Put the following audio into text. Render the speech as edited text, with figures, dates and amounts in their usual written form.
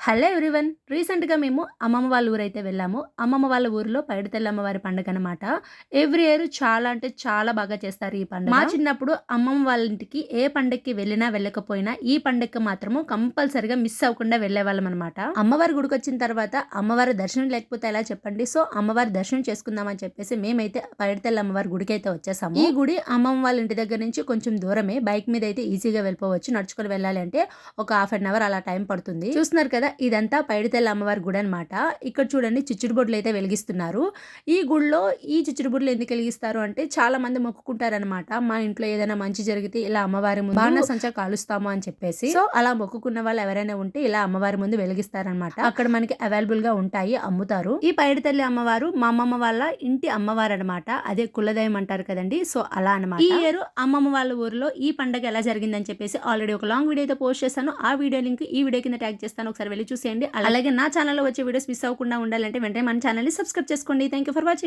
Hello everyone. రీసెంట్‌గా మేము అమ్మమ్మ వాళ్ళ ఊరైతే వెళ్ళాము. అమ్మమ్మ వాళ్ళ ఊరిలో పైడితల్లి అమ్మవారి పండుగనమాట. ఎవ్రీ ఇయర్ చాలా అంటే చాలా బాగా చేస్తారు ఈ పండుగ. మా చిన్నప్పుడు అమ్మమ్మ వాళ్ళ ఇంటికి ఏ పండక్కి వెళ్ళినా, వెళ్ళకపోయినా ఈ పండక్కి మాత్రము కంపల్సరీగా మిస్ అవ్వకుండా వెళ్ళేవాళ్ళమనమాట. అమ్మవారి గుడికొచ్చిన తర్వాత అమ్మవారి దర్శనం లేకపోతే ఎలా చెప్పండి. సో, అమ్మవారి దర్శనం చేసుకుందామని చెప్పేసి మేమైతే పైడితల్లి అమ్మవారి గుడికైతే వచ్చేసాము. ఈ గుడి అమ్మమ్మ వాళ్ళ ఇంటి దగ్గర నుంచి కొంచెం దూరమే. బైక్ మీద అయితే ఈజీగా వెళ్ళిపోవచ్చు. నడుచుకొని వెళ్ళాలి అంటే ఒక హాఫ్ అన్ అవర్ అలా టైం పడుతుంది. చూస్తున్నారు కదా, ఇదంతా పైడితల్లి అమ్మవారి గుడి అనమాట. ఇక్కడ చూడండి చిచ్చుడు బొడ్లు అయితే వెలిగిస్తున్నారు. ఈ గుడిలో ఈ చిచ్చుడు బొడ్లు ఎందుకు వెలిగిస్తారు అంటే చాలా మంది మొక్కుకుంటారనమాట. మా ఇంట్లో ఏదైనా మంచి జరిగితే ఇలా అమ్మవారి ముందు బాణసంచా కాలుస్తాము అని చెప్పేసి. సో అలా మొక్కుకున్న వాళ్ళు ఎవరైనా ఉంటే ఇలా అమ్మవారి ముందు వెలిగిస్తారనమాట. అక్కడ మనకి అవైలబుల్ గా ఉంటాయి, అమ్ముతారు. ఈ పైడితల్లి అమ్మవారు మా అమ్మమ్మ వాళ్ళ ఇంటి అమ్మవారు అనమాట. అదే కులదైవం అంటారు కదండి. సో అలా అనమాట. ఈ ఇయర్ అమ్మమ్మ వాళ్ళ ఊరిలో ఈ పండుగ ఎలా జరిగిందని చెప్పేసి ఆల్రెడీ ఒక లాంగ్ వీడియో అయితే పోస్ట్ చేశాను. ఆ వీడియో లింక్ ఈ వీడియో కింద ట్యాగ్ చేస్తాను, ఒకసారి వెళ్ళి చూసేయండి. అలాగే నా ఛానల్లో వచ్చే వీడియోస్ మిస్ అవ్వకుండా ఉండాలంటే వెంటనే మన ఛానల్ని సబ్స్క్రైబ్ చేసుకోండి. Thank you for watching.